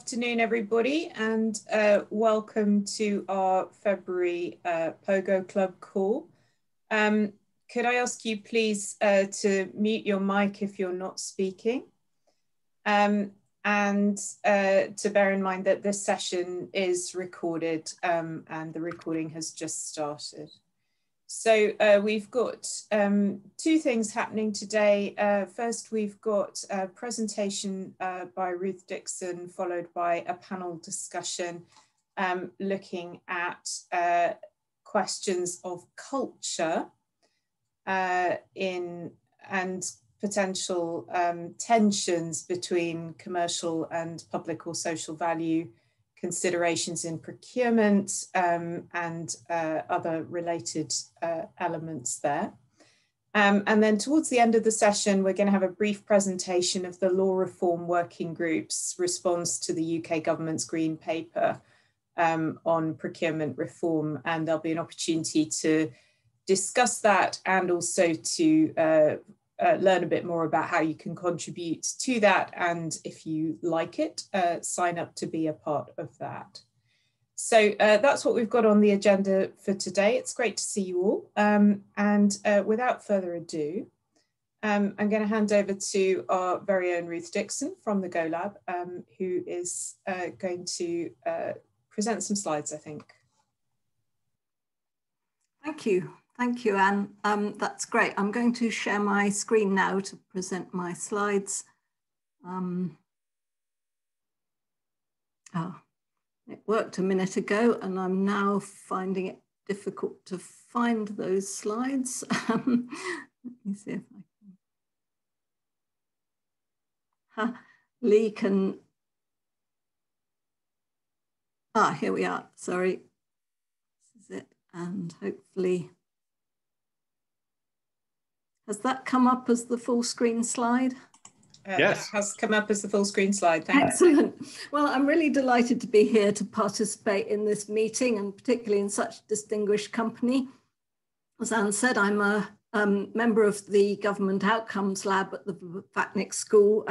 afternoon, everybody, and welcome to our February POGO Club call. Could I ask you please to mute your mic if you're not speaking, and to bear in mind that this session is recorded and the recording has just started. So we've got two things happening today. First, we've got a presentation by Ruth Dixon, followed by a panel discussion looking at questions of culture and potential tensions between commercial and public or social value considerations in procurement and other related elements there. And then towards the end of the session, we're going to have a brief presentation of the Law Reform Working Group's response to the UK government's Green Paper on procurement reform. And there'll be an opportunity to discuss that and also to learn a bit more about how you can contribute to that, and if you like it, sign up to be a part of that. So that's what we've got on the agenda for today. It's great to see you all, and without further ado, I'm going to hand over to our very own Ruth Dixon from the Go Lab, who is going to present some slides, I think. Thank you. Thank you, Anne. That's great. I'm going to share my screen now to present my slides. It worked a minute ago, and I'm now finding it difficult to find those slides. Let me see if I can. Lee can. Here we are. Sorry. This is it, and hopefully. Has that come up as the full screen slide? Yes. That has come up as the full screen slide. Thanks. Excellent. Well, I'm really delighted to be here to participate in this meeting, and particularly in such distinguished company. As Anne said, I'm a member of the Government Outcomes Lab at the Blavatnik School.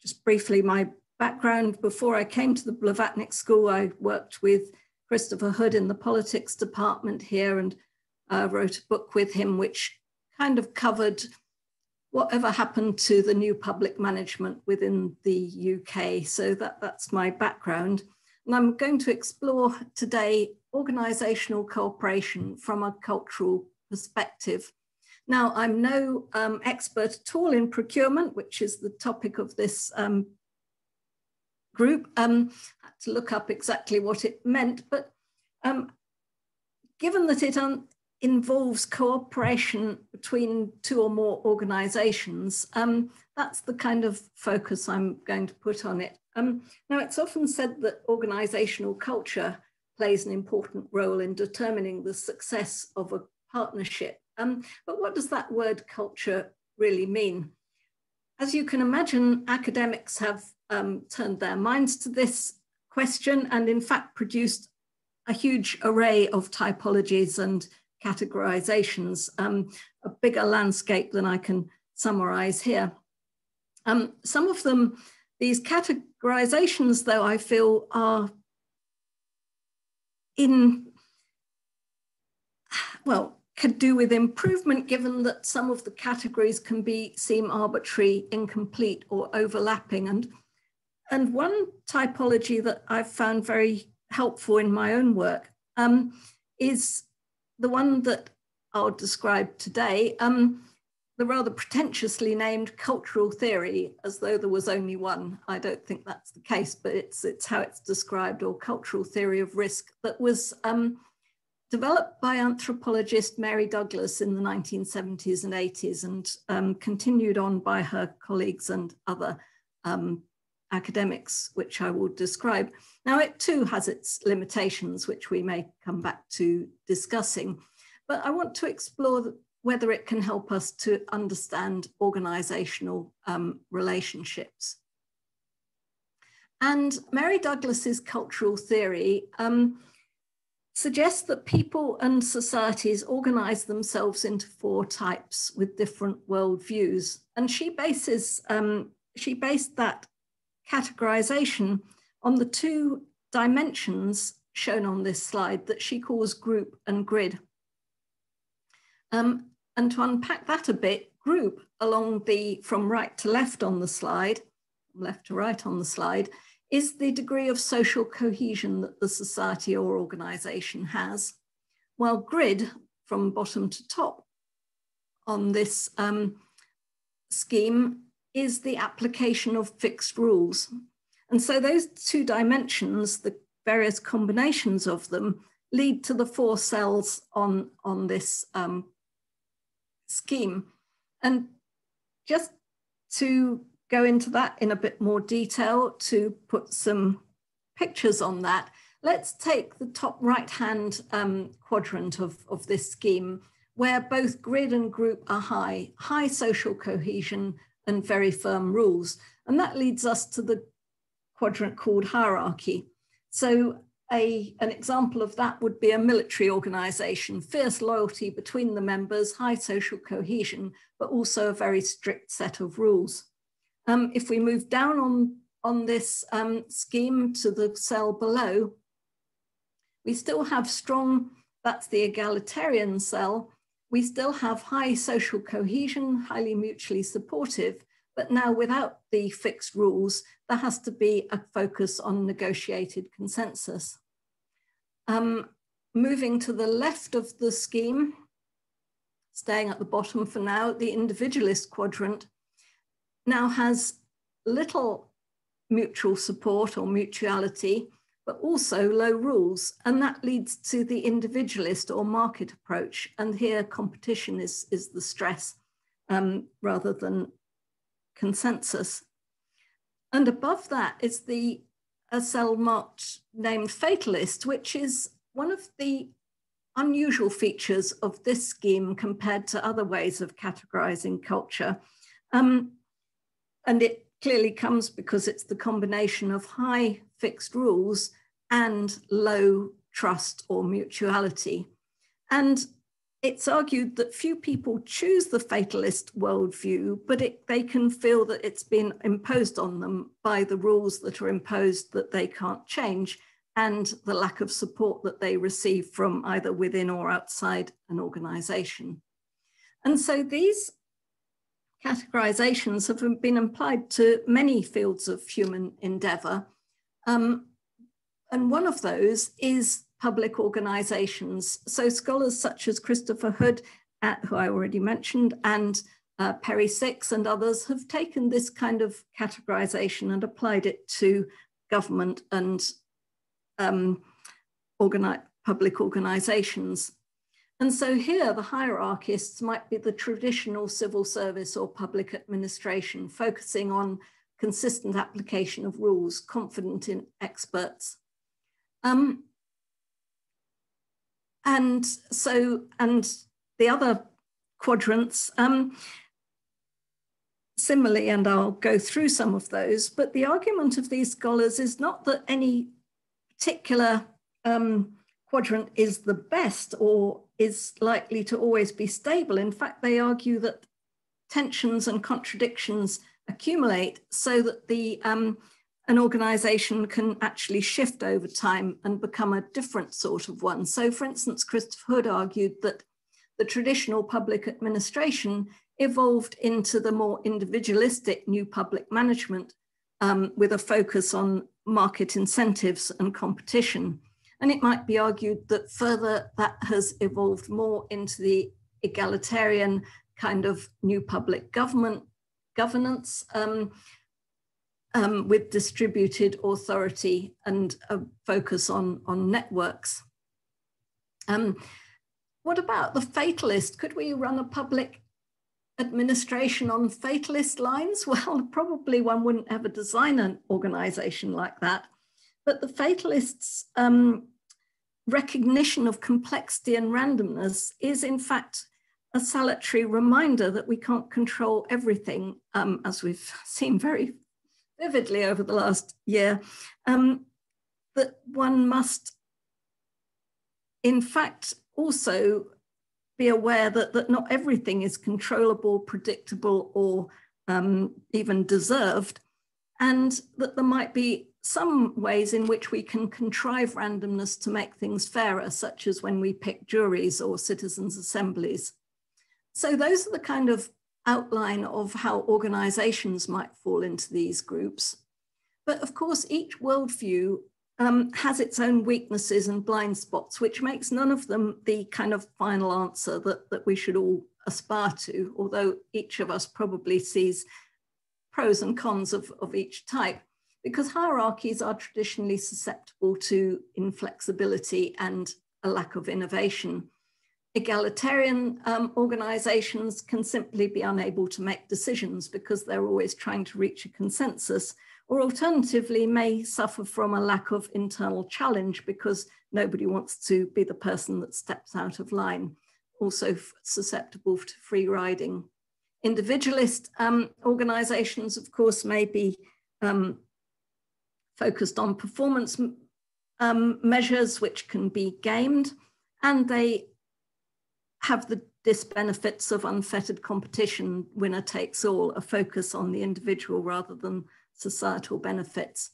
Just briefly, my background: before I came to the Blavatnik School, I worked with Christopher Hood in the politics department here, and wrote a book with him which kind of covered whatever happened to the new public management within the UK. So that's my background. And I'm going to explore today organisational cooperation from a cultural perspective. Now, I'm no expert at all in procurement, which is the topic of this group. I had to look up exactly what it meant, but given that it involves cooperation between two or more organisations, that's the kind of focus I'm going to put on it. Now, it's often said that organisational culture plays an important role in determining the success of a partnership. But what does that word culture really mean? As you can imagine, academics have turned their minds to this question and in fact produced a huge array of typologies and categorizations, a bigger landscape than I can summarize here. Some of them, these categorizations, though, I feel are could do with improvement, given that some of the categories can seem arbitrary, incomplete, or overlapping. And one typology that I've found very helpful in my own work is the one that I'll describe today, the rather pretentiously named cultural theory, as though there was only one. I don't think that's the case, but it's how it's described, or cultural theory of risk, that was developed by anthropologist Mary Douglas in the 1970s and 80s, and continued on by her colleagues and other academics, which I will describe. Now, it too has its limitations, which we may come back to discussing, but I want to explore whether it can help us to understand organisational relationships. And Mary Douglas's cultural theory suggests that people and societies organise themselves into four types with different worldviews, and she based that categorization on the two dimensions shown on this slide that she calls group and grid. And to unpack that a bit, group along the, from right to left on the slide, left to right on the slide, is the degree of social cohesion that the society or organization has, while grid, from bottom to top on this scheme, is the application of fixed rules. And so those two dimensions, the various combinations of them, lead to the 4 cells on this scheme. And just to go into that in a bit more detail, to put some pictures on that, let's take the top right-hand quadrant of this scheme, where both grid and group are high social cohesion and very firm rules. And that leads us to the quadrant called hierarchy. So an example of that would be a military organization, fierce loyalty between the members, high social cohesion, but also a very strict set of rules. If we move down on this scheme to the cell below, we still have strong, that's the egalitarian cell, we still have high social cohesion, highly mutually supportive, but now without the fixed rules, there has to be a focus on negotiated consensus. Moving to the left of the scheme, staying at the bottom for now, the individualist quadrant now has little mutual support or mutuality, but also low rules. And that leads to the individualist or market approach. And here competition is the stress rather than consensus. And above that is a cell marked named fatalist, which is one of the unusual features of this scheme compared to other ways of categorizing culture. And it clearly comes because it's the combination of high fixed rules and low trust or mutuality. And it's argued that few people choose the fatalist worldview, but they can feel that it's been imposed on them by the rules that are imposed that they can't change and the lack of support that they receive from either within or outside an organization. And so these categorizations have been applied to many fields of human endeavor. And one of those is public organizations. So scholars such as Christopher Hood, who I already mentioned, and Perry Six and others have taken this kind of categorization and applied it to government and public organizations. And so here the hierarchists might be the traditional civil service or public administration, focusing on consistent application of rules, confident in experts. And the other quadrants, similarly, and I'll go through some of those, but the argument of these scholars is not that any particular quadrant is the best or is likely to always be stable. In fact, they argue that tensions and contradictions accumulate so that an organization can actually shift over time and become a different sort of one. So for instance, Christopher Hood argued that the traditional public administration evolved into the more individualistic new public management with a focus on market incentives and competition. And it might be argued that further that has evolved more into the egalitarian kind of new public governance with distributed authority and a focus on networks. What about the fatalist? Could we run a public administration on fatalist lines? Well, probably one wouldn't ever design an organization like that. But the fatalists' recognition of complexity and randomness is in fact a salutary reminder that we can't control everything, as we've seen very vividly over the last year, that one must in fact also be aware that not everything is controllable, predictable, or even deserved, and that there might be some ways in which we can contrive randomness to make things fairer, such as when we pick juries or citizens' assemblies. So those are the kind of outline of how organizations might fall into these groups. But of course, each worldview has its own weaknesses and blind spots, which makes none of them the kind of final answer that we should all aspire to, although each of us probably sees pros and cons of each type, because hierarchies are traditionally susceptible to inflexibility and a lack of innovation. Egalitarian organizations can simply be unable to make decisions because they're always trying to reach a consensus, or alternatively may suffer from a lack of internal challenge because nobody wants to be the person that steps out of line, also susceptible to free riding. Individualist organizations, of course, may be focused on performance measures which can be gamed, and they have the disbenefits of unfettered competition, winner takes all, a focus on the individual rather than societal benefits.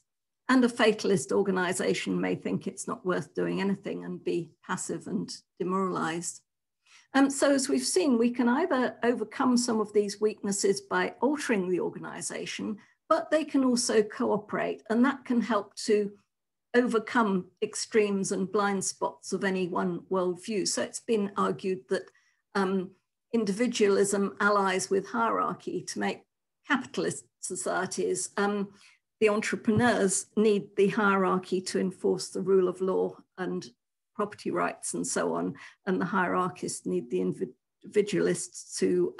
And a fatalist organization may think it's not worth doing anything and be passive and demoralized. So as we've seen, we can either overcome some of these weaknesses by altering the organization, but they can also cooperate, and that can help to overcome extremes and blind spots of any one worldview. So it's been argued that individualism allies with hierarchy to make capitalist societies. The entrepreneurs need the hierarchy to enforce the rule of law and property rights and so on, and the hierarchists need the individualists to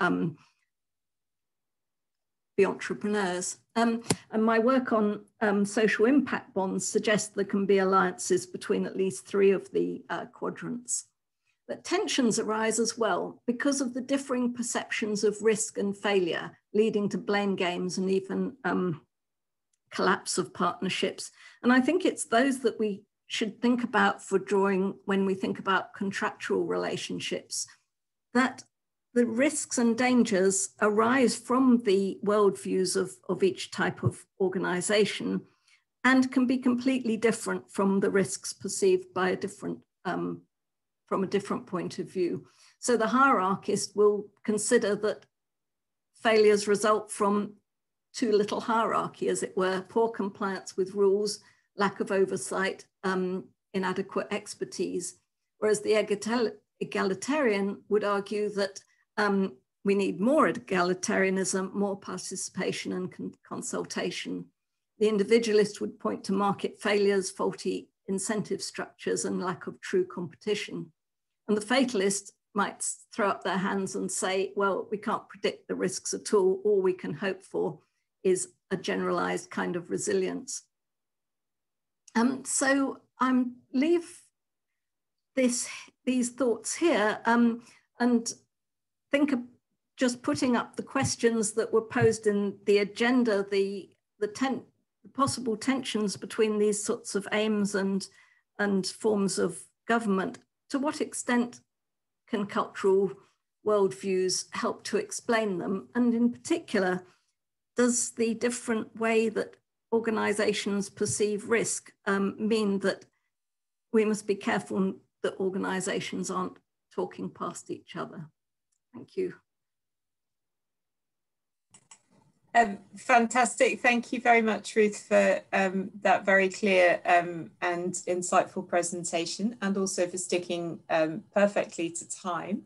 be entrepreneurs. And my work on social impact bonds suggests there can be alliances between at least 3 of the quadrants. But tensions arise as well because of the differing perceptions of risk and failure, leading to blame games and even collapse of partnerships. And I think it's those that we should think about for drawing when we think about contractual relationships, that the risks and dangers arise from the worldviews of each type of organization and can be completely different from the risks perceived by a different, from a different point of view. So the hierarchist will consider that failures result from too little hierarchy, as it were, poor compliance with rules, lack of oversight, inadequate expertise. Whereas the egalitarian would argue that we need more egalitarianism, more participation and consultation. The individualist would point to market failures, faulty incentive structures and lack of true competition. And the fatalist might throw up their hands and say, well, we can't predict the risks at all. All we can hope for is a generalized kind of resilience. So I leave these thoughts here and think of just putting up the questions that were posed in the agenda, the possible tensions between these sorts of aims and forms of government. To what extent can cultural worldviews help to explain them? And in particular, does the different way that organizations perceive risk mean that we must be careful that organizations aren't talking past each other? Thank you. Fantastic. Thank you very much, Ruth, for that very clear and insightful presentation, and also for sticking perfectly to time,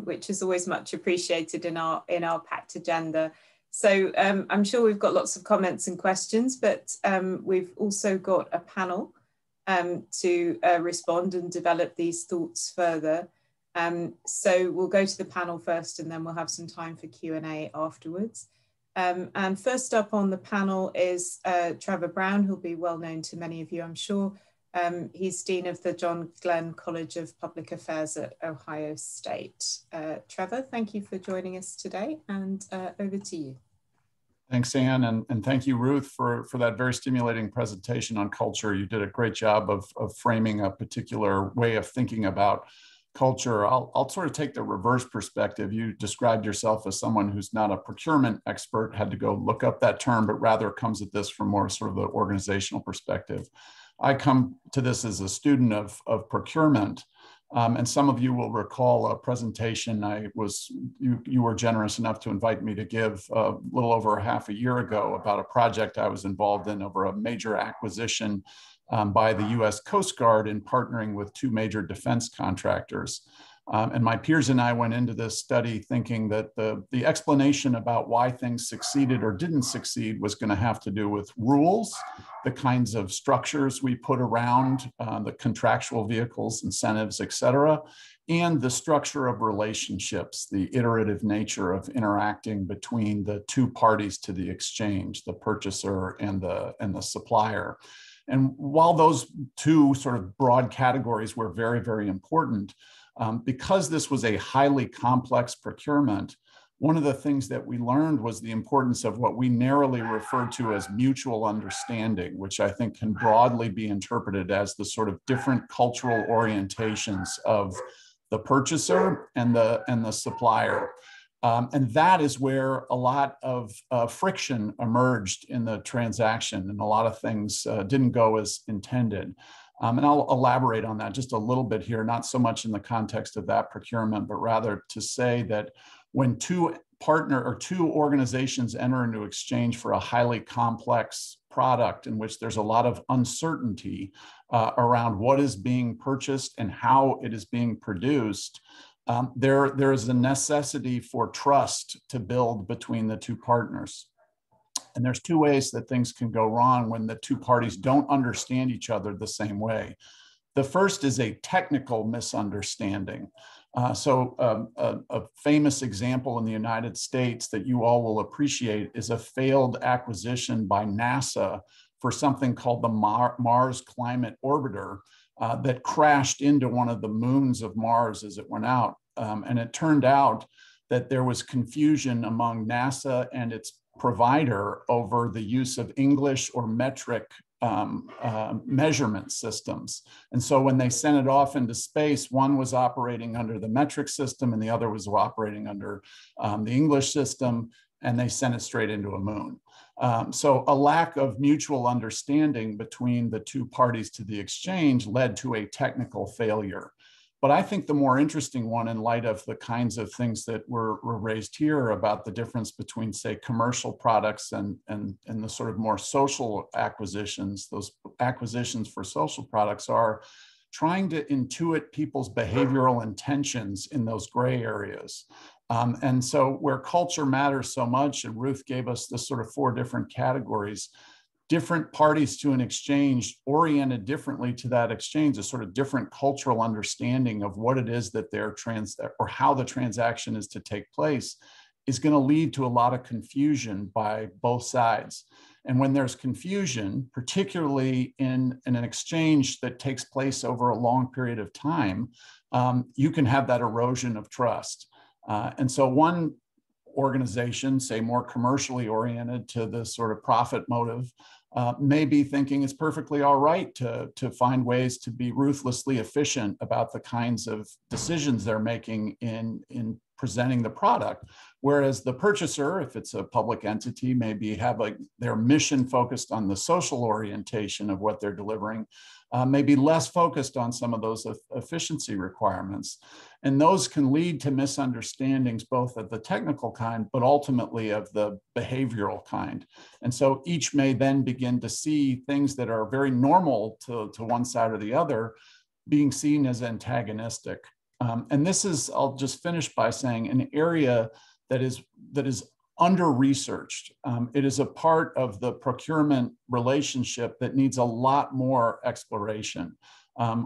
which is always much appreciated in our packed agenda. So I'm sure we've got lots of comments and questions, but we've also got a panel to respond and develop these thoughts further. So we'll go to the panel first, and then we'll have some time for Q&A afterwards. And first up on the panel is Trevor Brown, who'll be well known to many of you, I'm sure. He's Dean of the John Glenn College of Public Affairs at Ohio State. Trevor, thank you for joining us today, and over to you. Thanks, Anne, and thank you, Ruth, for that very stimulating presentation on culture. You did a great job of framing a particular way of thinking about culture, I'll sort of take the reverse perspective. You described yourself as someone who's not a procurement expert, had to go look up that term, but rather comes at this from more sort of the organizational perspective. I come to this as a student of procurement. And some of you will recall a presentation you were generous enough to invite me to give a little over half a year ago about a project I was involved in over a major acquisition by the US Coast Guard in partnering with two major defense contractors. And my peers and I went into this study thinking that the explanation about why things succeeded or didn't succeed was going to have to do with rules, the kinds of structures we put around the contractual vehicles, incentives, et cetera, and the structure of relationships, the iterative nature of interacting between the two parties to the exchange, the purchaser and the supplier. And while those two sort of broad categories were very, very important, because this was a highly complex procurement, one of the things that we learned was the importance of what we narrowly refer to as mutual understanding, which I think can broadly be interpreted as the sort of different cultural orientations of the purchaser and the supplier. And that is where a lot of friction emerged in the transaction, and a lot of things didn't go as intended. And I'll elaborate on that just a little bit here, not so much in the context of that procurement, but rather to say that when two organizations enter into exchange for a highly complex product in which there's a lot of uncertainty around what is being purchased and how it is being produced, there is a necessity for trust to build between the two partners. And there's two ways that things can go wrong when the two parties don't understand each other the same way. The first is a technical misunderstanding. A famous example in the United States that you all will appreciate is a failed acquisition by NASA for something called the Mars Climate Orbiter that crashed into one of the moons of Mars as it went out. And it turned out that there was confusion among NASA and its provider over the use of English or metric measurement systems. And so when they sent it off into space, one was operating under the metric system and the other was operating under the English system, and they sent it straight into a moon. So a lack of mutual understanding between the two parties to the exchange led to a technical failure. But I think the more interesting one, in light of the kinds of things that were raised here about the difference between, say, commercial products and the sort of more social acquisitions, those acquisitions for social products, are trying to intuit people's behavioral intentions in those gray areas. And so where culture matters so much, and Ruth gave us this sort of 4 different categories, different parties to an exchange oriented differently to that exchange, a sort of different cultural understanding of what it is that they're or how the transaction is to take place, is going to lead to a lot of confusion by both sides. And when there's confusion, particularly in an exchange that takes place over a long period of time, you can have that erosion of trust. And so one organization, say more commercially oriented to the sort of profit motive, may be thinking it's perfectly all right to find ways to be ruthlessly efficient about the kinds of decisions they're making in presenting the product. Whereas the purchaser, if it's a public entity, maybe have their mission focused on the social orientation of what they're delivering, maybe less focused on some of those efficiency requirements. And those can lead to misunderstandings, both of the technical kind, but ultimately of the behavioral kind. And so each may then begin to see things that are very normal to one side or the other being seen as antagonistic. And this is, I'll just finish by saying, an area that is under-researched. It is a part of the procurement relationship that needs a lot more exploration.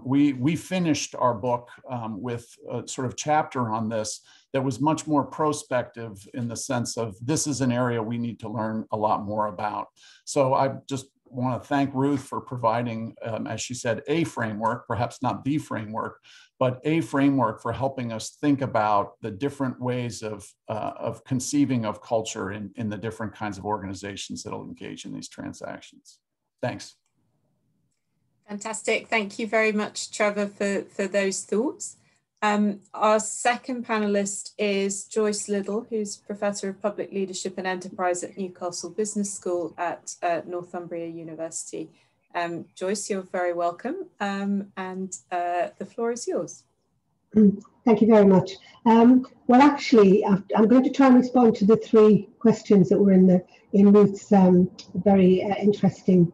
We finished our book with a sort of chapter on this that was much more prospective in the sense of this is an area we need to learn a lot more about. So I just want to thank Ruth for providing, as she said, a framework, perhaps not the framework, but a framework for helping us think about the different ways of conceiving of culture in the different kinds of organizations that will engage in these transactions. Thanks. Fantastic. Thank you very much, Trevor, for those thoughts. Our second panellist is Joyce Liddell, who's Professor of Public Leadership and Enterprise at Newcastle Business School at Northumbria University. Joyce, you're very welcome, and the floor is yours. Thank you very much. Well, actually, I'm going to try and respond to the three questions that were in Ruth's very interesting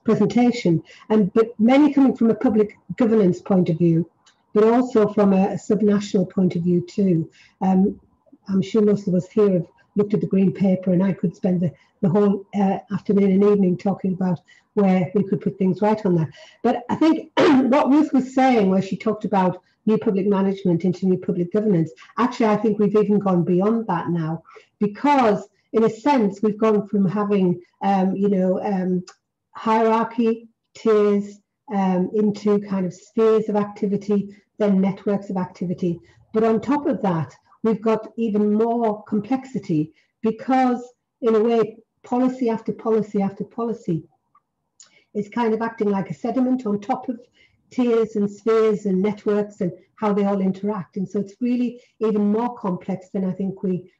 presentation, but many coming from a public governance point of view, but also from a subnational point of view too. I'm sure most of us here have looked at the green paper, and I could spend the whole afternoon and evening talking about where we could put things right on that. But I think what Ruth was saying, where she talked about new public management into new public governance, actually I think we've even gone beyond that now, because in a sense we've gone from having hierarchy, tiers, into kind of spheres of activity, then networks of activity. But on top of that, we've got even more complexity, because in a way policy after policy after policy is kind of acting like a sediment on top of tiers and spheres and networks and how they all interact. And so it's really even more complex than I think we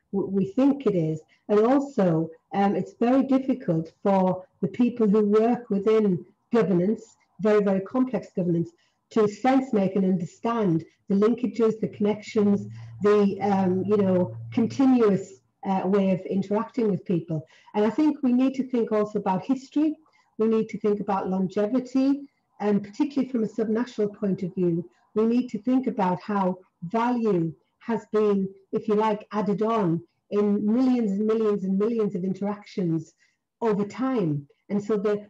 think it is. And also it's very difficult for the people who work within governance, very, very complex governance, to sense make and understand the linkages, the connections, the continuous way of interacting with people. And I think we need to think also about history. We need to think about longevity, and particularly from a subnational point of view, we need to think about how value has been, if you like, added on in millions and millions and millions of interactions over time. And so the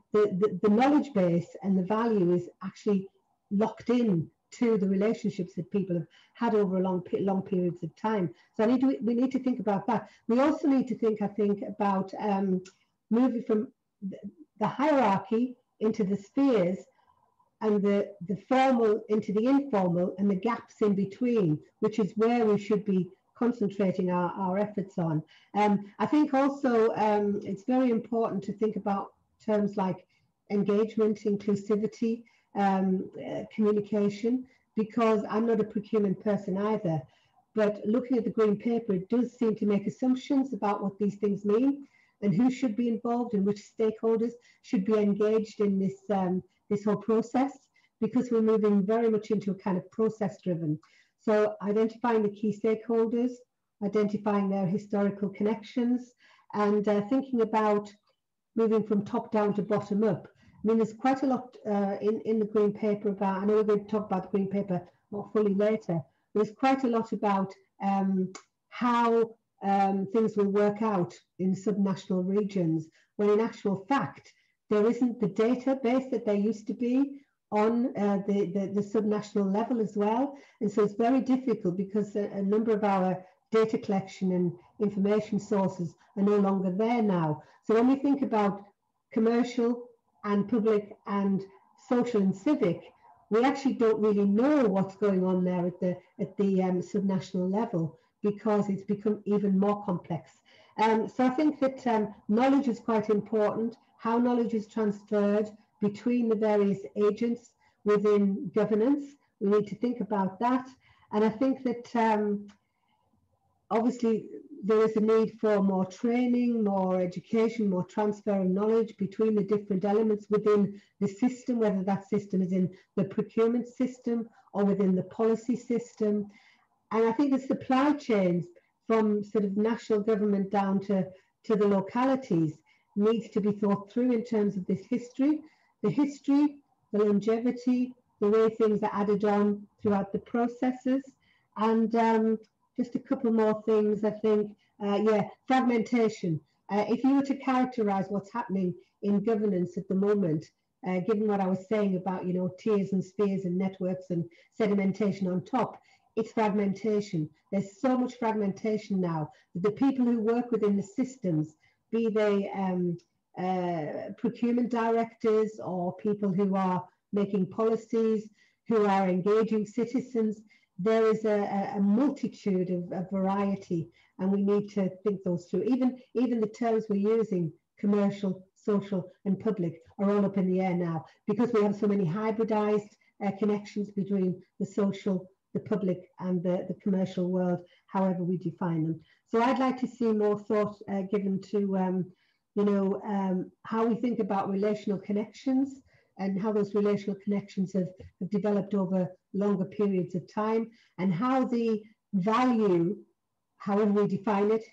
knowledge base and the value is actually locked in to the relationships that people have had over long periods of time. So we need to think about that. We also need to think, I think, about moving from the hierarchy into the spheres, and the formal into the informal, and the gaps in between, which is where we should be concentrating our efforts on. I think also it's very important to think about terms like engagement, inclusivity, communication, because I'm not a procurement person either, but looking at the green paper, it does seem to make assumptions about what these things mean and who should be involved and which stakeholders should be engaged in this whole process, because we're moving very much into a kind of process driven. So identifying the key stakeholders, identifying their historical connections, and thinking about moving from top down to bottom up. I mean, there's quite a lot in the green paper about, I know we're going to talk about the green paper more fully later, there's quite a lot about how things will work out in subnational regions, when in actual fact, there isn't the database that there used to be on the subnational level as well. And so it's very difficult, because a number of our data collection and information sources are no longer there now. So when we think about commercial and public and social and civic, we actually don't really know what's going on there at the subnational level, because it's become even more complex. So I think that knowledge is quite important, how knowledge is transferred between the various agents within governance. We need to think about that. And I think that obviously there is a need for more training, more education, more transfer of knowledge between the different elements within the system, whether that system is in the procurement system or within the policy system. And I think the supply chains from sort of national government down to the localities needs to be thought through in terms of this history, the longevity, the way things are added on throughout the processes. And just a couple more things, I think. Fragmentation. If you were to characterize what's happening in governance at the moment, given what I was saying about, tiers and spheres and networks and sedimentation on top, it's fragmentation. There's so much fragmentation now that the people who work within the systems, be they procurement directors or people who are making policies, who are engaging citizens, there is a multitude of variety, and we need to think those through. Even the terms we're using, commercial, social, and public, are all up in the air now, because we have so many hybridized connections between the social, the public and the commercial world, however we define them. So I'd like to see more thought given to, how we think about relational connections and how those relational connections have developed over longer periods of time, and how the value, however we define it,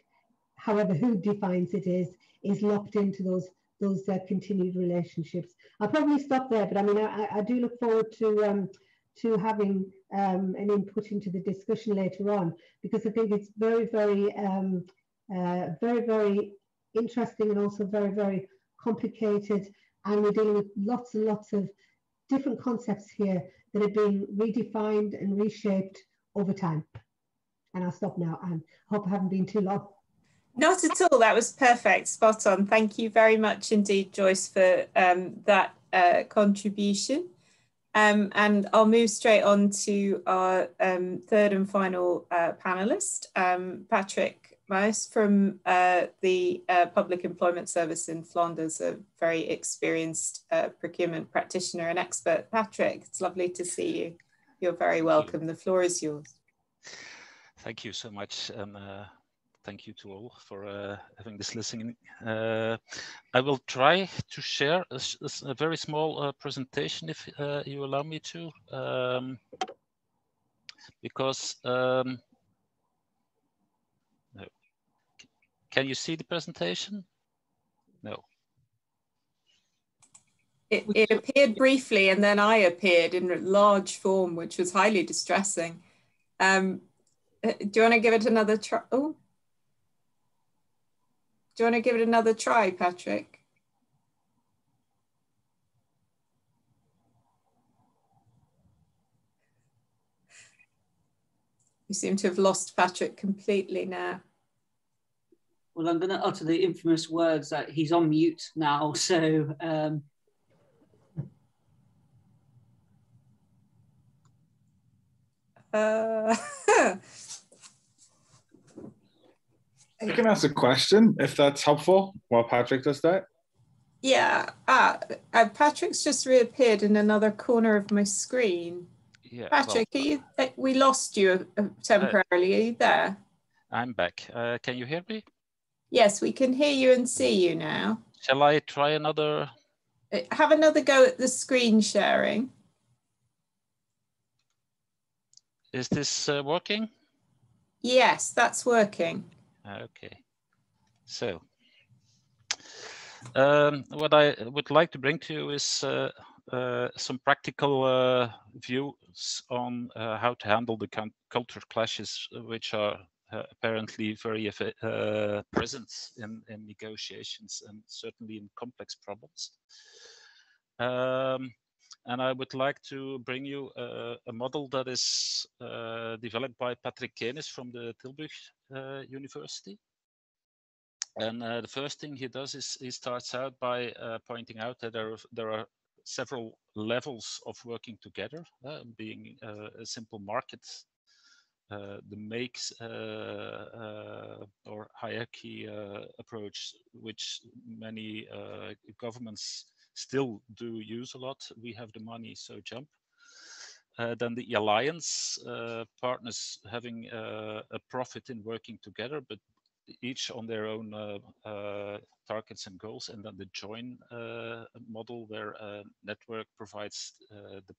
however who defines it is locked into those continued relationships. I'll probably stop there, but I mean, I do look forward to having an input into the discussion later on, because I think it's very, very, very interesting, and also very, very complicated. And we're dealing with lots and lots of different concepts here that are being redefined and reshaped over time. And I'll stop now, and hope I haven't been too long. Not at all. That was perfect. Spot on. Thank you very much indeed, Joyce, for that contribution. And I'll move straight on to our third and final panelist, Patrick Maillist from the Public Employment Service in Flanders, a very experienced procurement practitioner and expert. Patrick, it's lovely to see you. You're very welcome. The floor is yours. Thank you so much. Thank you to all for having this listening. I will try to share a very small presentation, if you allow me to, because no. Can you see the presentation? No. It appeared briefly, and then I appeared in large form, which was highly distressing. Do you want to give it another try? Oh. Do you want to give it another try, Patrick? We seem to have lost Patrick completely now. Well, I'm going to utter the infamous words that he's on mute now, so... I can ask a question if that's helpful while Patrick does that. Yeah, Patrick's just reappeared in another corner of my screen. Yeah, Patrick, well, are you, we lost you temporarily. Are you there? I'm back. Can you hear me? Yes, we can hear you and see you now. Shall I try another? Have another go at the screen sharing. Is this working? Yes, that's working. Okay. So, what I would like to bring to you is some practical views on how to handle the culture clashes, which are apparently very present in negotiations and certainly in complex problems. And I would like to bring you a model that is developed by Patrick Kenis from the Tilburg University. And the first thing he does is he starts out by pointing out that there are several levels of working together, being a simple market, the makes or hierarchy approach, which many governments still do use a lot. We have the money, so jump. Then the alliance partners having a profit in working together, but each on their own targets and goals. And then the join model, where a network provides the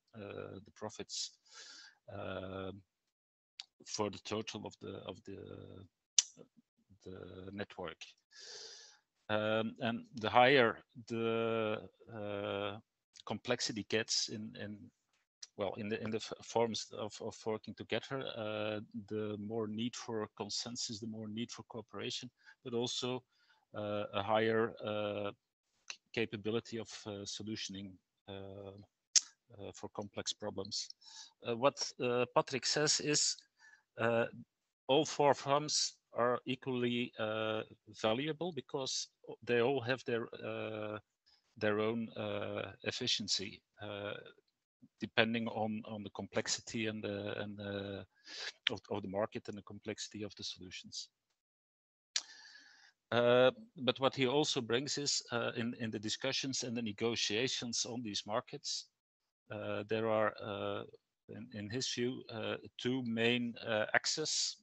profits for the total of the network. And the higher the complexity gets in the forms of working together, the more need for consensus, the more need for cooperation, but also a higher capability of solutioning for complex problems. What Patrick says is all four forms are equally valuable because they all have their own efficiency, depending on the complexity and of the market and the complexity of the solutions. But what he also brings is in the discussions and the negotiations on these markets, there are in his view, two main axes,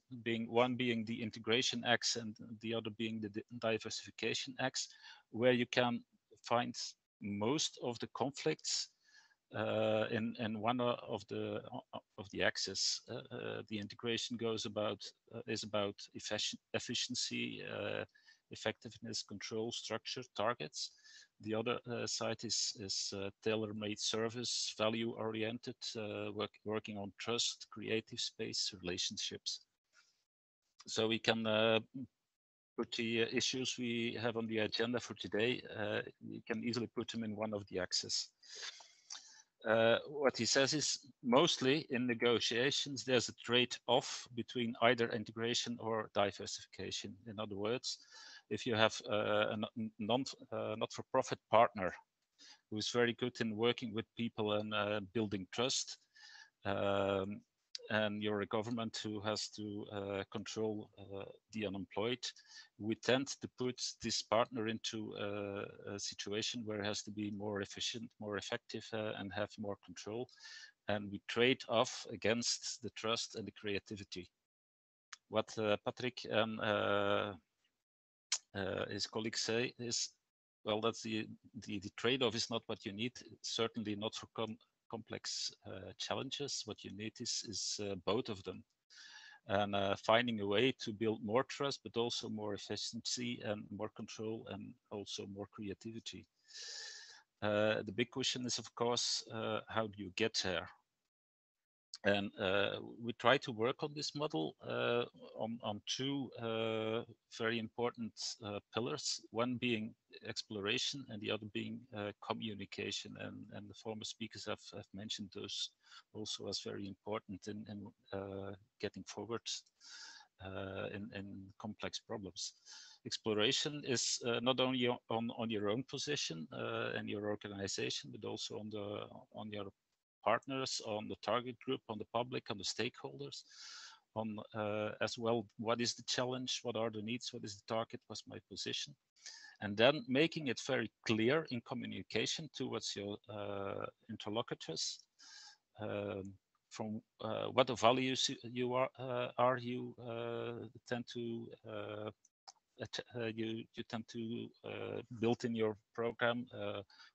one being the integration axe and the other being the diversification axe, where you can find most of the conflicts in one of the axes. The integration is about efficiency, effectiveness, control, structure, targets. The other side is tailor-made service, value-oriented, working on trust, creative space, relationships. So we can put the issues we have on the agenda for today, we can easily put them in one of the axes. What he says is mostly in negotiations, there's a trade-off between either integration or diversification. In other words, if you have a not-for-profit partner who is very good in working with people and building trust, and you're a government who has to control the unemployed, we tend to put this partner into a situation where it has to be more efficient, more effective, and have more control. And we trade off against the trust and the creativity. What Patrick and his colleagues say is, well, that's the trade-off is not what you need, certainly not for complex challenges. What you need is both of them, and finding a way to build more trust, but also more efficiency and more control, and also more creativity. The big question is, of course, how do you get there? And we try to work on this model on two very important pillars, one being exploration and the other being communication. And the former speakers have mentioned those also as very important in getting forward in complex problems. Exploration is not only on your own position and your organization, but also on your partners, on the target group, on the public, on the stakeholders, on as well, what is the challenge, what are the needs, what is the target, what's my position, and then making it very clear in communication towards your interlocutors from what the values you tend to you tend to build in your program,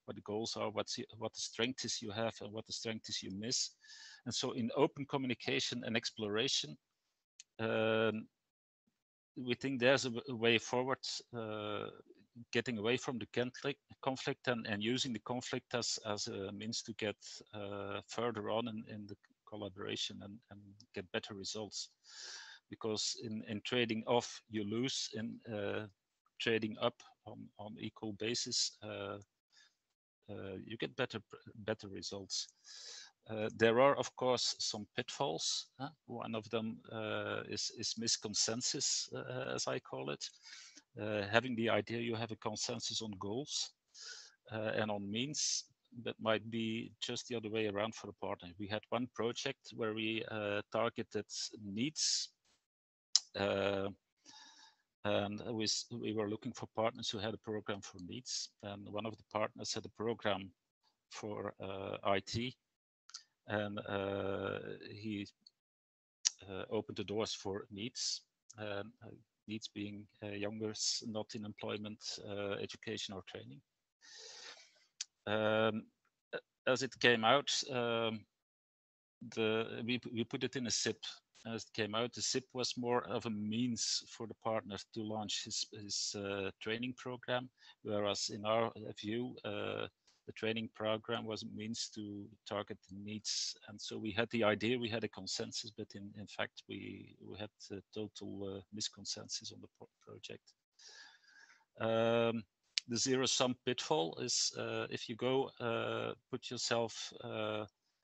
what the goals are, what the strengths you have and what the strengths you miss. And so in open communication and exploration, we think there's a way forward, getting away from the conflict and using the conflict as a means to get further on in the collaboration and get better results. Because in trading off, you lose. In trading up on equal basis, you get better results. There are, of course, some pitfalls. One of them is misconsensus, as I call it. Having the idea you have a consensus on goals and on means, that might be just the other way around for a partner. We had one project where we targeted needs. And we were looking for partners who had a program for needs, and one of the partners had a program for IT, and he opened the doors for needs, needs being youngers not in employment, education or training. As it came out, we put it in a SIP. As it came out, the SIP was more of a means for the partner to launch his training program, whereas in our view, the training program was a means to target the needs. And so we had the idea, we had a consensus, but in fact, we had a total misconsensus on the project. The zero-sum pitfall is if you go put yourself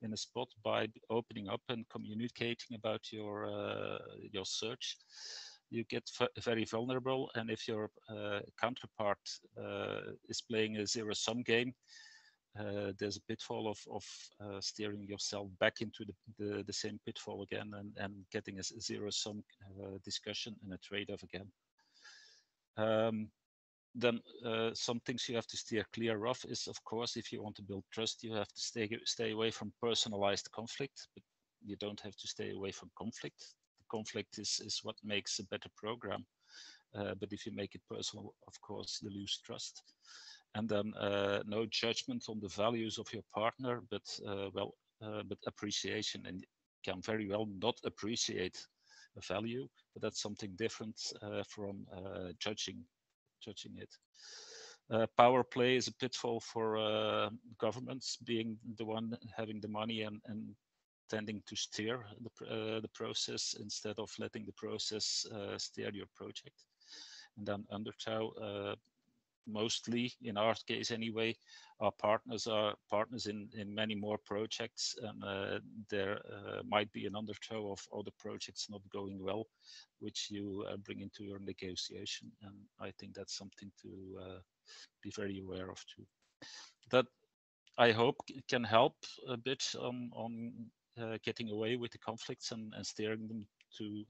in a spot by opening up and communicating about your search, you get very vulnerable. And if your counterpart is playing a zero-sum game, there's a pitfall of steering yourself back into the same pitfall again and getting a zero-sum discussion and a trade-off again. Then some things you have to steer clear of is, of course, if you want to build trust, you have to stay away from personalized conflict. But you don't have to stay away from conflict. The conflict is what makes a better program. But if you make it personal, of course, you lose trust. And then no judgment on the values of your partner, but but appreciation. And you can very well not appreciate a value, but that's something different from judging it. Power play is a pitfall for governments, being the one having the money and tending to steer the process instead of letting the process steer your project. And then undertow, mostly in our case anyway, our partners are partners in many more projects, and there might be an undertow of other projects not going well, which you bring into your negotiation. And I think that's something to be very aware of too. That I hope can help a bit on getting away with the conflicts and steering them to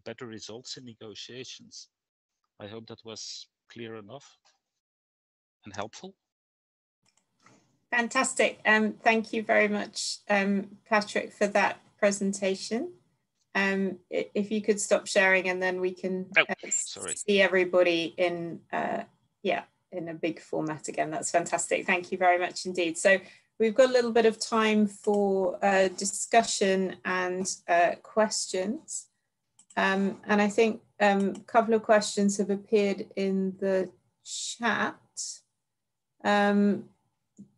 better results in negotiations. I hope that was clear enough and helpful. Fantastic. Thank you very much, Patrick, for that presentation. If you could stop sharing, and then we can see everybody in in a big format again. That's fantastic. Thank you very much indeed. So we've got a little bit of time for discussion and questions. And I think a couple of questions have appeared in the chat.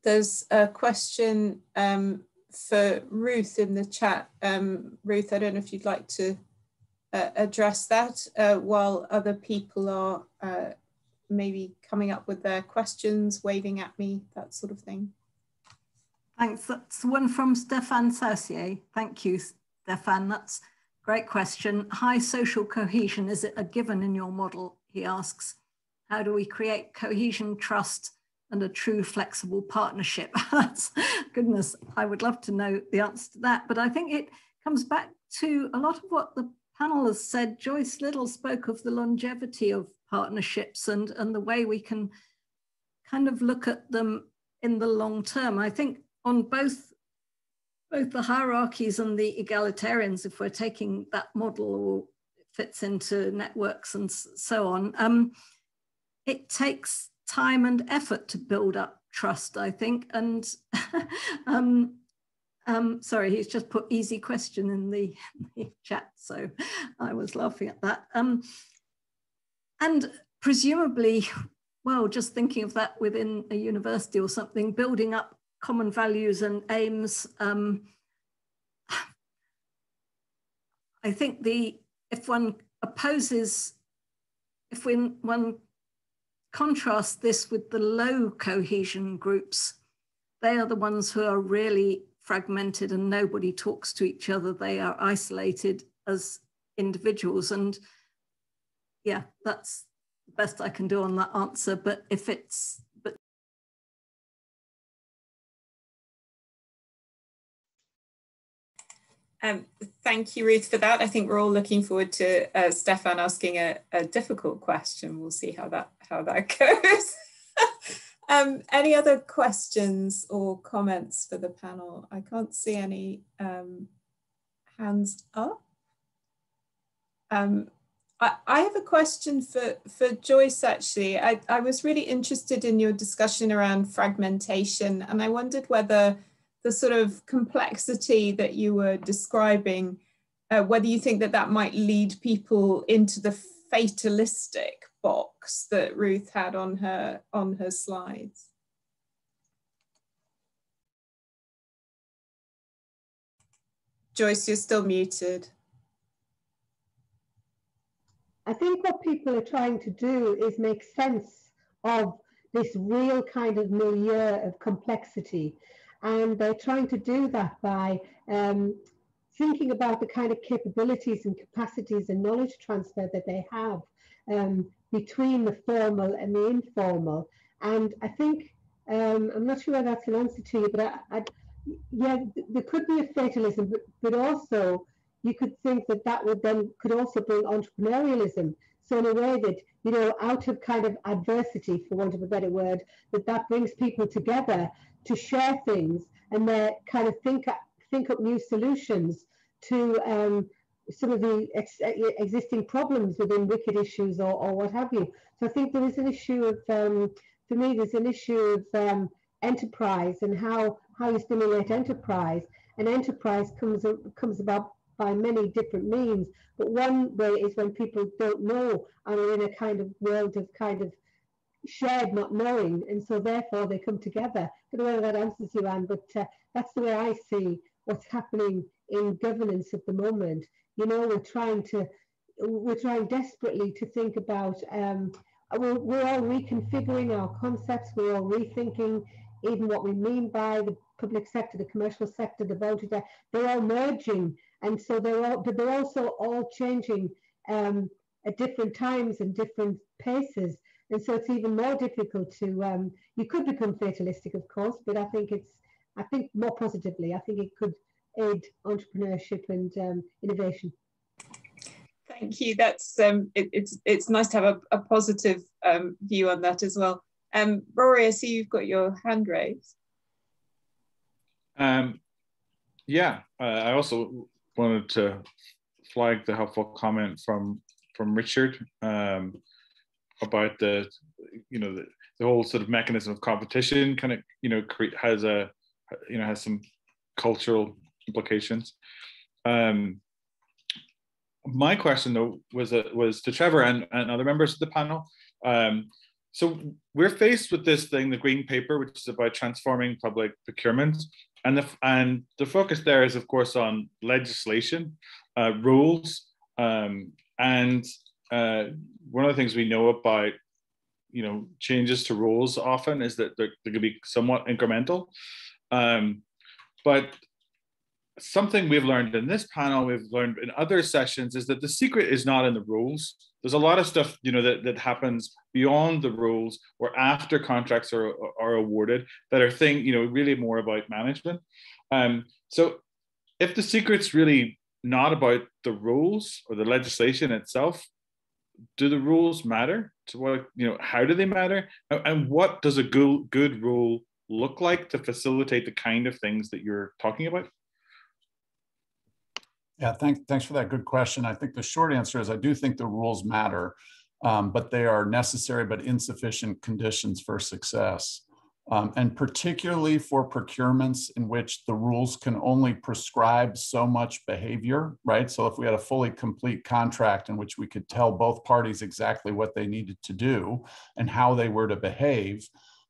There's a question for Ruth in the chat. Ruth, I don't know if you'd like to address that while other people are maybe coming up with their questions, waving at me, that sort of thing. Thanks. That's one from Stefan Saucier. Thank you, Stefan. That's a great question. High social cohesion, is it a given in your model? He asks. How do we create cohesion, trust, and a true flexible partnership? Goodness, I would love to know the answer to that. But I think it comes back to a lot of what the panel has said. Joyce Little spoke of the longevity of partnerships and the way we can kind of look at them in the long term. I think on both the hierarchies and the egalitarians, if we're taking that model or it fits into networks and so on, it takes time and effort to build up trust, I think. And sorry, he's just put easy question in the chat, so I was laughing at that. And presumably, well, just thinking of that within a university or something, building up common values and aims. I think if one contrasts this with the low cohesion groups, they are the ones who are really fragmented and nobody talks to each other. They are isolated as individuals. And yeah, that's the best I can do on that answer. But if it's, thank you, Ruth, for that. I think we're all looking forward to Stefan asking a difficult question. We'll see how that goes. Any other questions or comments for the panel? I can't see any hands up. I have a question for Joyce, actually. I was really interested in your discussion around fragmentation, and I wondered whether the sort of complexity that you were describing, whether you think that might lead people into the fatalistic box that Ruth had on her slides. Joyce, you're still muted. I think what people are trying to do is make sense of this real kind of milieu of complexity. And they're trying to do that by thinking about the kind of capabilities and capacities and knowledge transfer that they have between the formal and the informal. And I think, I'm not sure whether that's an answer to you, but yeah, there could be a fatalism, but also you could think that would then could also bring entrepreneurialism. So in a way that, you know, out of kind of adversity, for want of a better word, that brings people together to share things, and they kind of think think up new solutions to some of the existing problems within wicked issues or what have you. So I think there is an issue of, for me, there's an issue of enterprise and how you stimulate enterprise. And enterprise comes about by many different means. But one way is when people don't know and are in a kind of world of kind of shared not knowing, and so therefore they come together. I don't know whether that answers you, Anne, but that's the way I see what's happening in governance at the moment. You know, we're trying desperately to think about, we're all reconfiguring our concepts, we're all rethinking even what we mean by the public sector, the commercial sector, the voluntary sector. They're all merging, and so but they're also all changing at different times and different paces. And so it's even more difficult to, you could become fatalistic, of course, but I think more positively, I think it could aid entrepreneurship and innovation. Thank you. That's it's nice to have a positive view on that as well. Rory, I see you've got your hand raised. Yeah, I also wanted to flag the helpful comment from Richard about the whole sort of mechanism of competition kind of has some cultural implications. My question though was to Trevor and other members of the panel. So we're faced with this thing, the Green Paper, which is about transforming public procurement, and the focus there is of course on legislation, rules, and one of the things we know about changes to rules often is that they can be somewhat incremental, but something we've learned in this panel, we've learned in other sessions, is that the secret is not in the rules. There's a lot of stuff that happens beyond the rules or after contracts are awarded that are really more about management. So if the secret's really not about the rules or the legislation itself, do the rules matter? To what, how do they matter? And what does a good rule look like to facilitate the kind of things that you're talking about? Yeah, thanks for that good question. I think the short answer is I do think the rules matter, but they are necessary but insufficient conditions for success. And particularly for procurements in which the rules can only prescribe so much behavior, right? So if we had a fully complete contract in which we could tell both parties exactly what they needed to do and how they were to behave,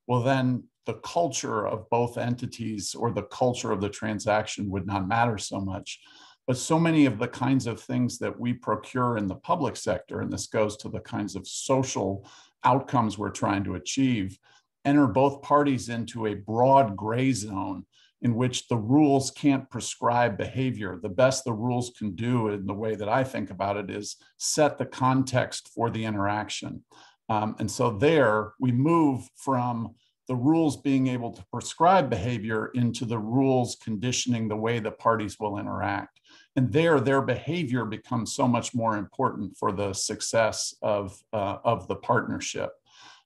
well, then the culture of both entities or the culture of the transaction would not matter so much. But so many of the kinds of things that we procure in the public sector, and this goes to the kinds of social outcomes we're trying to achieve, enter both parties into a broad gray zone in which the rules can't prescribe behavior. The best the rules can do, in the way that I think about it, is set the context for the interaction. And so there we move from the rules being able to prescribe behavior into the rules conditioning the way the parties will interact. And there, their behavior becomes so much more important for the success of the partnership.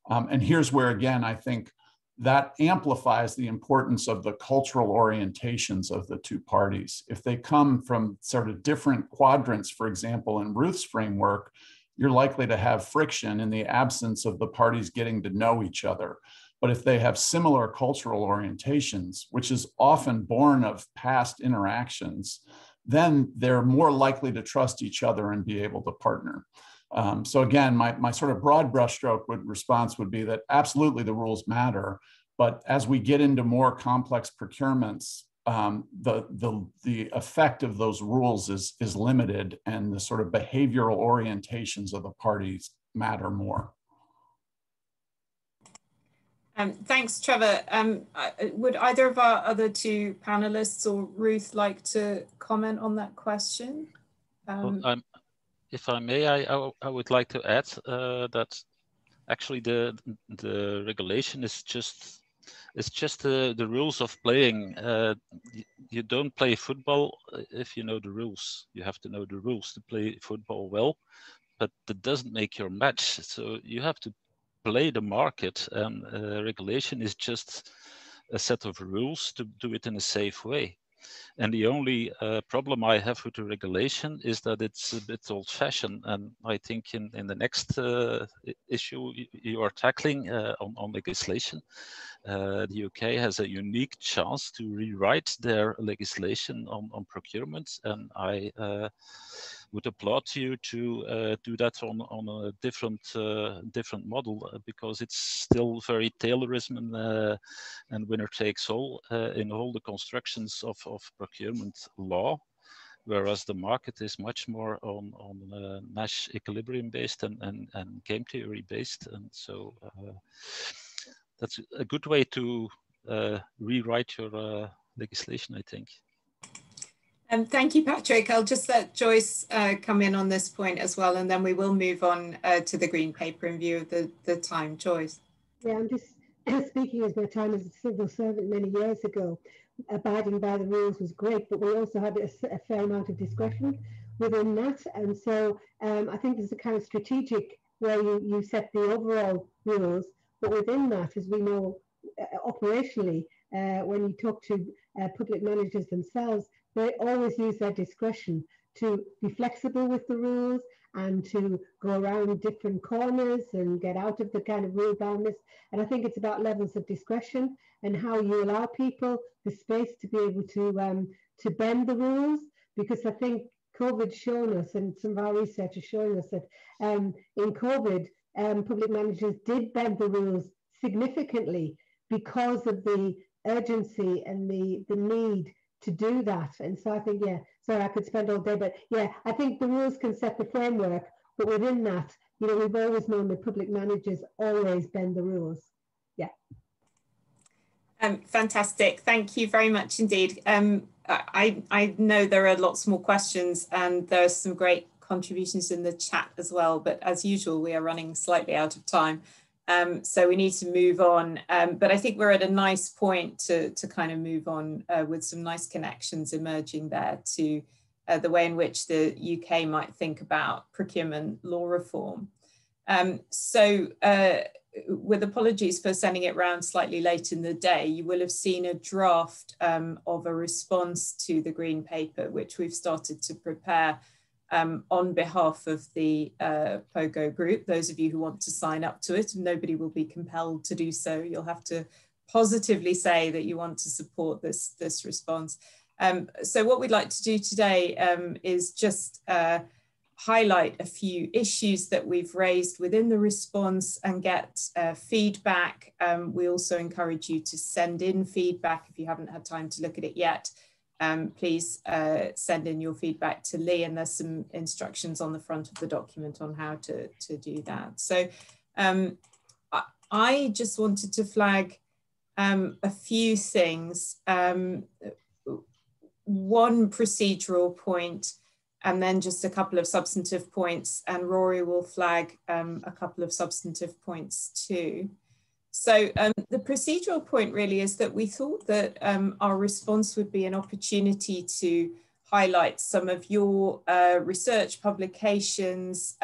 And here's where, again, I think that amplifies the importance of the cultural orientations of the two parties. If they come from sort of different quadrants, for example, in Ruth's framework, you're likely to have friction in the absence of the parties getting to know each other. But if they have similar cultural orientations, which is often born of past interactions, then they're more likely to trust each other and be able to partner. So again, my sort of broad brushstroke response would be that absolutely the rules matter, but as we get into more complex procurements, the effect of those rules is limited, and the sort of behavioral orientations of the parties matter more. Thanks, Trevor. Would either of our other two panelists or Ruth like to comment on that question? If I may, I would like to add that actually the regulation is just the rules of playing. You don't play football if you know the rules. You have to know the rules to play football well, but that doesn't make your match. So you have to play the market, and regulation is just a set of rules to do it in a safe way. And the only problem I have with the regulation is that it's a bit old-fashioned. And I think in the next issue you are tackling on legislation, the UK has a unique chance to rewrite their legislation on procurement. And I would applaud you to do that on a different model, because it's still very Taylorism and winner takes all in all the constructions of procurement law, whereas the market is much more on Nash equilibrium based and game theory based, and so that's a good way to rewrite your legislation, I think. Thank you, Patrick. I'll just let Joyce come in on this point as well, and then we will move on to the Green Paper in view of the time. Joyce. Yeah, I'm just speaking as my time as a civil servant many years ago. Abiding by the rules was great, but we also had a fair amount of discretion within that. And so I think there's a kind of strategic where you set the overall rules, but within that, as we know operationally, when you talk to public managers themselves, they always use their discretion to be flexible with the rules and to go around different corners and get out of the kind of rule boundness. And I think it's about levels of discretion and how you allow people the space to be able to bend the rules. Because I think COVID's shown us, and some of our research is showing us that in COVID, public managers did bend the rules significantly because of the urgency and the need to do that. And so I think, yeah, sorry, I could spend all day, but yeah, I think the rules can set the framework, but within that, you know, we've always known that public managers always bend the rules. Yeah. Fantastic. Thank you very much indeed. I know there are lots more questions and there are some great contributions in the chat as well, but as usual, we are running slightly out of time. So we need to move on, but I think we're at a nice point to kind of move on with some nice connections emerging there to the way in which the UK might think about procurement law reform. With apologies for sending it round slightly late in the day, you will have seen a draft of a response to the Green Paper, which we've started to prepare on behalf of the POGO group. Those of you who want to sign up to it, nobody will be compelled to do so. You'll have to positively say that you want to support this response. So what we'd like to do today is just highlight a few issues that we've raised within the response and get feedback. We also encourage you to send in feedback if you haven't had time to look at it yet. Please send in your feedback to Lee, and there's some instructions on the front of the document on how to do that. So I just wanted to flag a few things. One procedural point, and then just a couple of substantive points, and Rory will flag a couple of substantive points too. So the procedural point really is that we thought that our response would be an opportunity to highlight some of your research publications,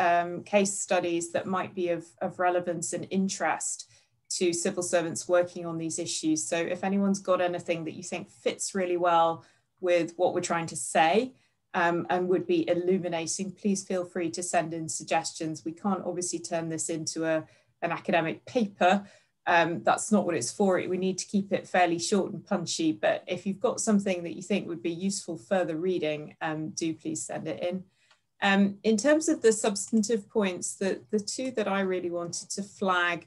case studies that might be of relevance and interest to civil servants working on these issues. So if anyone's got anything that you think fits really well with what we're trying to say and would be illuminating, please feel free to send in suggestions. We can't obviously turn this into an academic paper. That's not what it's for. We need to keep it fairly short and punchy, but if you've got something that you think would be useful further reading, do please send it in. In terms of the substantive points, the two that I really wanted to flag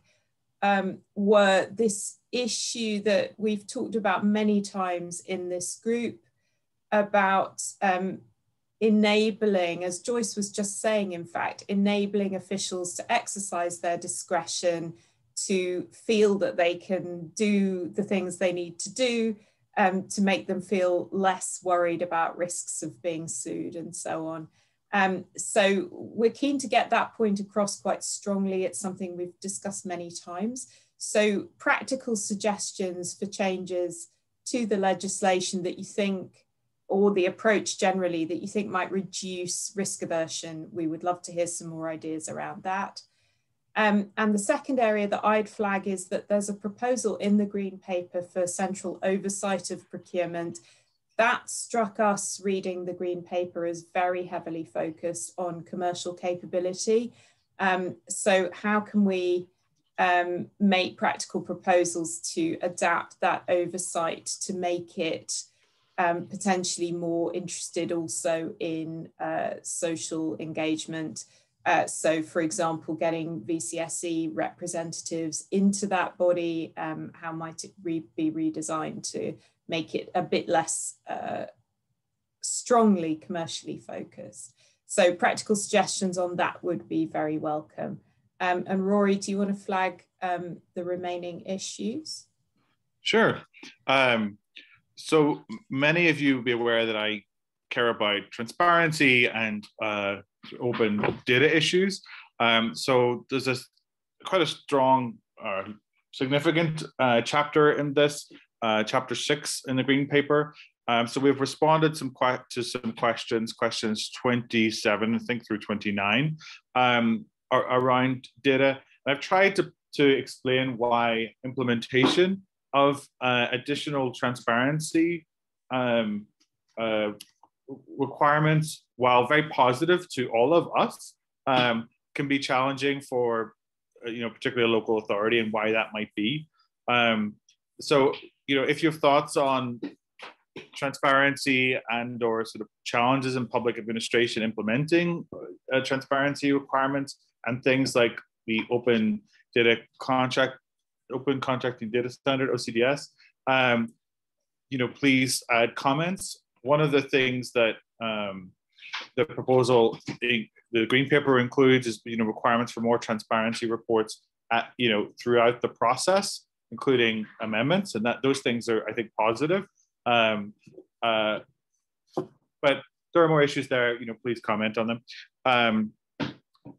were this issue that we've talked about many times in this group about enabling, as Joyce was just saying, in fact, enabling officials to exercise their discretion, to feel that they can do the things they need to do, to make them feel less worried about risks of being sued and so on. So we're keen to get that point across quite strongly. It's something we've discussed many times. So practical suggestions for changes to the legislation that you think, or the approach generally that you think might reduce risk aversion, we would love to hear some more ideas around that. And the second area that I'd flag is that there's a proposal in the Green Paper for central oversight of procurement that struck us reading the Green Paper as very heavily focused on commercial capability. So how can we make practical proposals to adapt that oversight to make it potentially more interested also in social engagement? So for example, getting VCSE representatives into that body, how might it be redesigned to make it a bit less strongly commercially focused? So practical suggestions on that would be very welcome. And Rory, do you want to flag the remaining issues? Sure. So many of you will be aware that I care about transparency and open data issues. So there's quite a strong, significant chapter in this, chapter 6 in the Green Paper. So we've responded to some questions 27, I think, through 29, around data. And I've tried to explain why implementation of additional transparency requirements, while very positive to all of us, can be challenging for particularly a local authority, and why that might be. So if you have thoughts on transparency and/or sort of challenges in public administration implementing transparency requirements and things like the Open Contracting Data Standard, OCDS, please add comments. One of the things that the proposal, the Green Paper includes is requirements for more transparency reports throughout the process, including amendments, and that those things are, I think, positive. But there are more issues there. Please comment on them.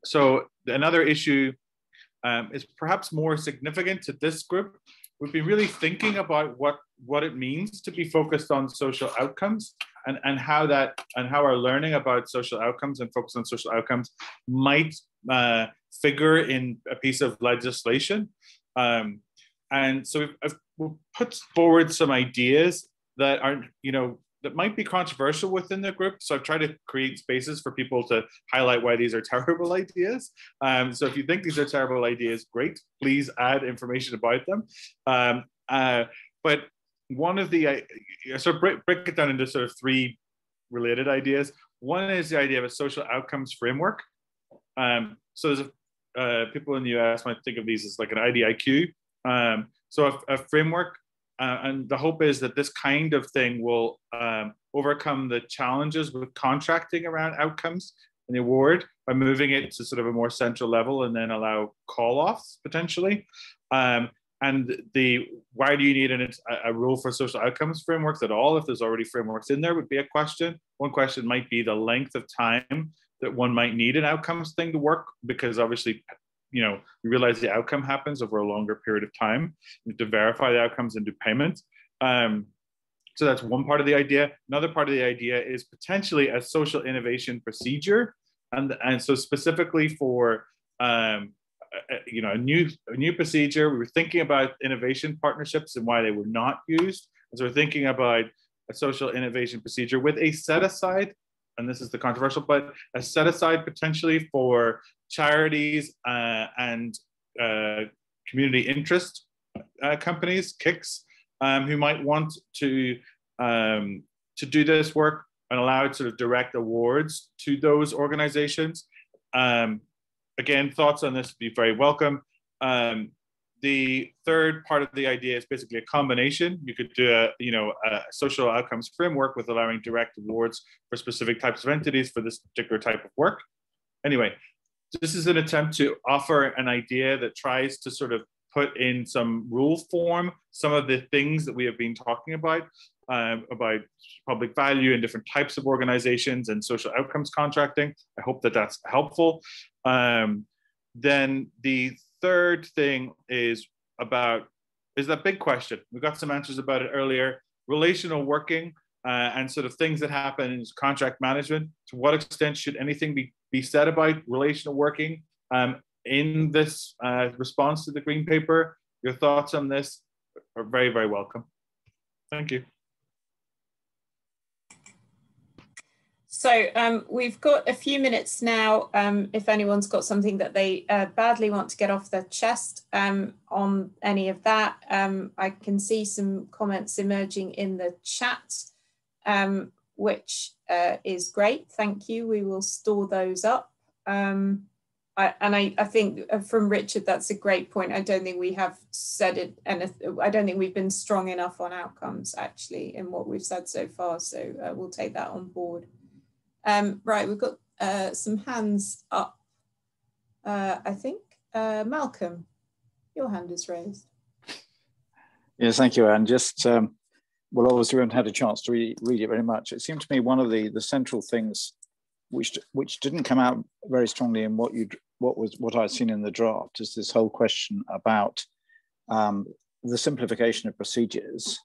So another issue is perhaps more significant to this group. We've been really thinking about what it means to be focused on social outcomes, and how our learning about social outcomes and focus on social outcomes might figure in a piece of legislation. And so we've put forward some ideas that aren't, that might be controversial within the group. So I've tried to create spaces for people to highlight why these are terrible ideas. So if you think these are terrible ideas, great, please add information about them. But one of the, so break it down into sort of 3 related ideas. One is the idea of a social outcomes framework. So there's people in the US might think of these as like an IDIQ. So a framework, and the hope is that this kind of thing will overcome the challenges with contracting around outcomes and the award by moving it to sort of a more central level, and then allow call-offs potentially. And why do you need a rule for social outcomes frameworks at all if there's already frameworks in there would be a question. One question might be the length of time that one might need an outcomes thing to work, because obviously, you realize the outcome happens over a longer period of time. You have to verify the outcomes and do payment. So that's one part of the idea. Another part of the idea is potentially a social innovation procedure. And so specifically for a new procedure, we were thinking about innovation partnerships and why they were not used. And so we're thinking about a social innovation procedure with a set aside, and this is the controversial, but a set aside potentially for charities and community interest companies, KICs, who might want to do this work, and allow sort of direct awards to those organizations. Again, thoughts on this would be very welcome. The third part of the idea is basically a combination. You could do a social outcomes framework with allowing direct awards for specific types of entities for this particular type of work. Anyway, this is an attempt to offer an idea that tries to sort of put in some rule form some of the things that we have been talking about public value and different types of organizations and social outcomes contracting. I hope that that's helpful. Then the third thing is that big question. We got some answers about it earlier. Relational working and sort of things that happen in contract management. To what extent should anything be said about relational working in this response to the Green Paper? Your thoughts on this are very, very welcome. Thank you. So we've got a few minutes now. If anyone's got something that they badly want to get off their chest on any of that, I can see some comments emerging in the chat, which is great. Thank you. We will store those up. I think from Richard, that's a great point. I don't think we have said it, and I don't think we've been strong enough on outcomes actually in what we've said so far. So we'll take that on board. Right, we've got some hands up. I think Malcolm, your hand is raised. Yes, thank you, Anne. Just well, obviously we haven't had a chance to read it very much. It seemed to me one of the central things which didn't come out very strongly in what I'd seen in the draft is this whole question about the simplification of procedures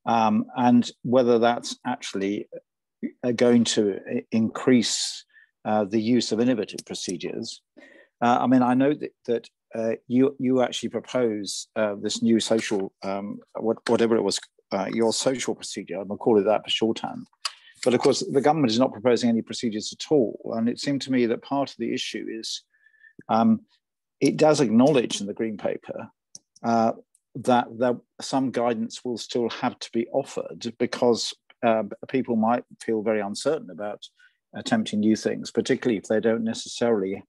and whether that's actually going to increase the use of innovative procedures. I mean, I know that you actually propose this new social, whatever it was, your social procedure, I'm going to call it that for shorthand. But of course, the government is not proposing any procedures at all. And it seemed to me that part of the issue is it does acknowledge in the Green Paper that some guidance will still have to be offered because people might feel very uncertain about attempting new things, particularly if they don't necessarily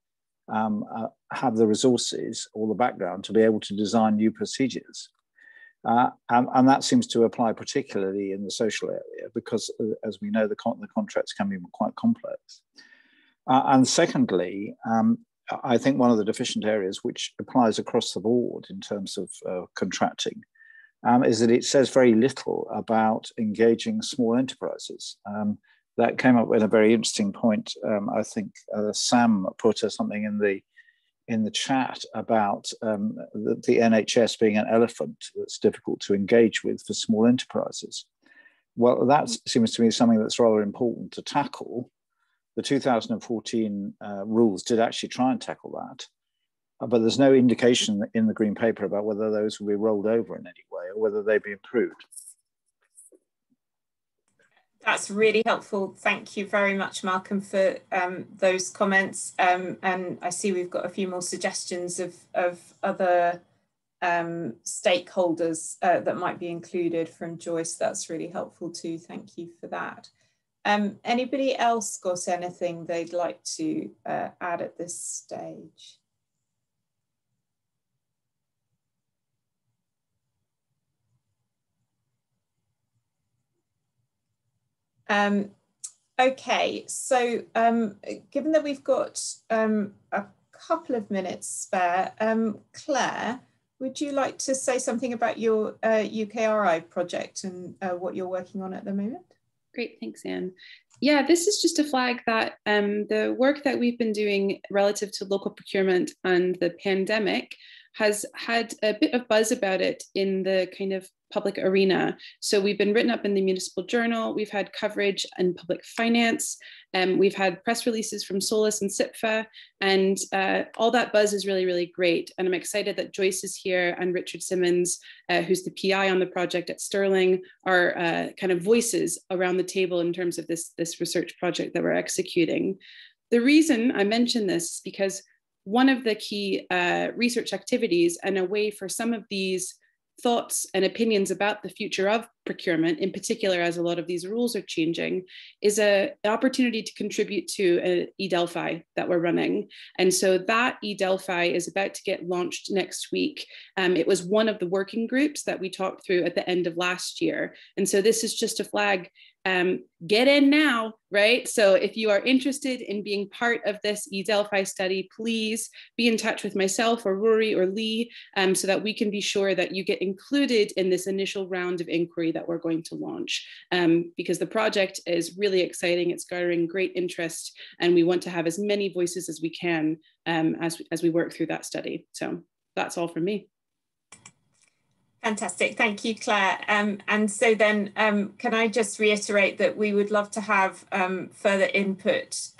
have the resources or the background to be able to design new procedures. And that seems to apply particularly in the social area because, as we know, the contracts can be quite complex. And secondly, I think one of the deficient areas which applies across the board in terms of contracting is that it says very little about engaging small enterprises. That came up with a very interesting point. I think Sam put something in the chat about the NHS being an elephant that's difficult to engage with for small enterprises. Well, that seems to me something that's rather important to tackle. The 2014 rules did actually try and tackle that, but there's no indication in the Green Paper about whether those will be rolled over in any way or whether they be improved. That's really helpful. Thank you very much, Malcolm, for those comments. And I see we've got a few more suggestions of other stakeholders that might be included from Joyce. That's really helpful too. Thank you for that. Anybody else got anything they'd like to add at this stage? Okay, so given that we've got a couple of minutes spare, Claire, would you like to say something about your UKRI project and what you're working on at the moment? Great, thanks, Anne. Yeah, this is just a flag that the work that we've been doing relative to local procurement and the pandemic has had a bit of buzz about it in the kind of public arena. So we've been written up in the Municipal Journal, we've had coverage in public finance, we've had press releases from Solus and SIPFA, and all that buzz is really, really great. And I'm excited that Joyce is here and Richard Simmons, who's the PI on the project at Stirling, are kind of voices around the table in terms of this research project that we're executing. The reason I mention this is because one of the key research activities and a way for some of these thoughts and opinions about the future of procurement, in particular as a lot of these rules are changing, is an opportunity to contribute to an eDelphi that we're running. And so that eDelphi is about to get launched next week. It was one of the working groups that we talked through at the end of last year. And so this is just a flag, get in now, right? So if you are interested in being part of this eDelphi study, please be in touch with myself or Rory or Lee so that we can be sure that you get included in this initial round of inquiry that we're going to launch, because the project is really exciting. It's garnering great interest, and we want to have as many voices as we can as we work through that study. So that's all from me. Fantastic, thank you, Claire. And so then can I just reiterate that we would love to have further input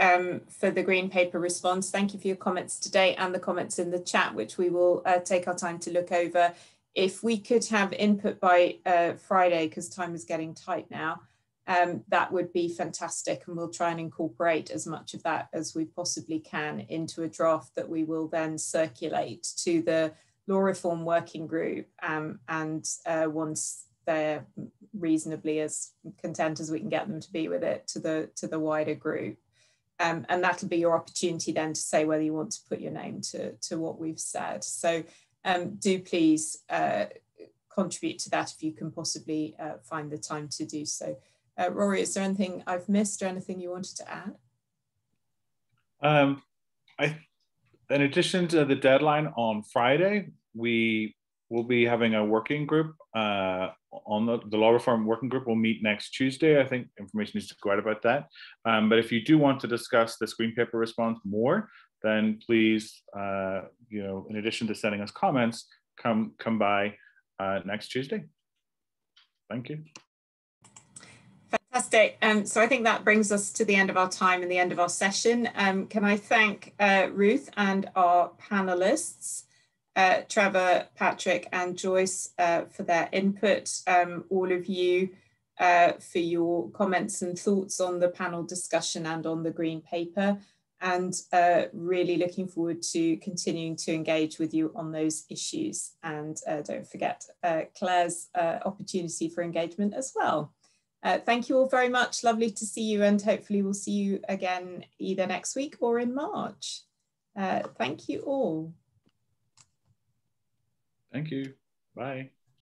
for the Green Paper response. Thank you for your comments today and the comments in the chat, which we will take our time to look over. If we could have input by Friday, because time is getting tight now, that would be fantastic, and we'll try and incorporate as much of that as we possibly can into a draft that we will then circulate to the law reform working group, and once they're reasonably as content as we can get them to be with it, to the wider group. And that'll be your opportunity then to say whether you want to put your name to what we've said. So do please contribute to that if you can possibly find the time to do so. Rory, is there anything I've missed or anything you wanted to add? In addition to the deadline on Friday, we will be having a working group on the law reform working group. Will meet next Tuesday. I think information needs to go out about that. But if you do want to discuss this green paper response more, then please, in addition to sending us comments, come by next Tuesday. Thank you. Fantastic. So I think that brings us to the end of our time and the end of our session. Can I thank Ruth and our panelists, Trevor, Patrick and Joyce, for their input, all of you for your comments and thoughts on the panel discussion and on the green paper, and really looking forward to continuing to engage with you on those issues. And don't forget Claire's opportunity for engagement as well. Thank you all very much. Lovely to see you, and hopefully we'll see you again either next week or in March. Thank you all. Thank you. Bye.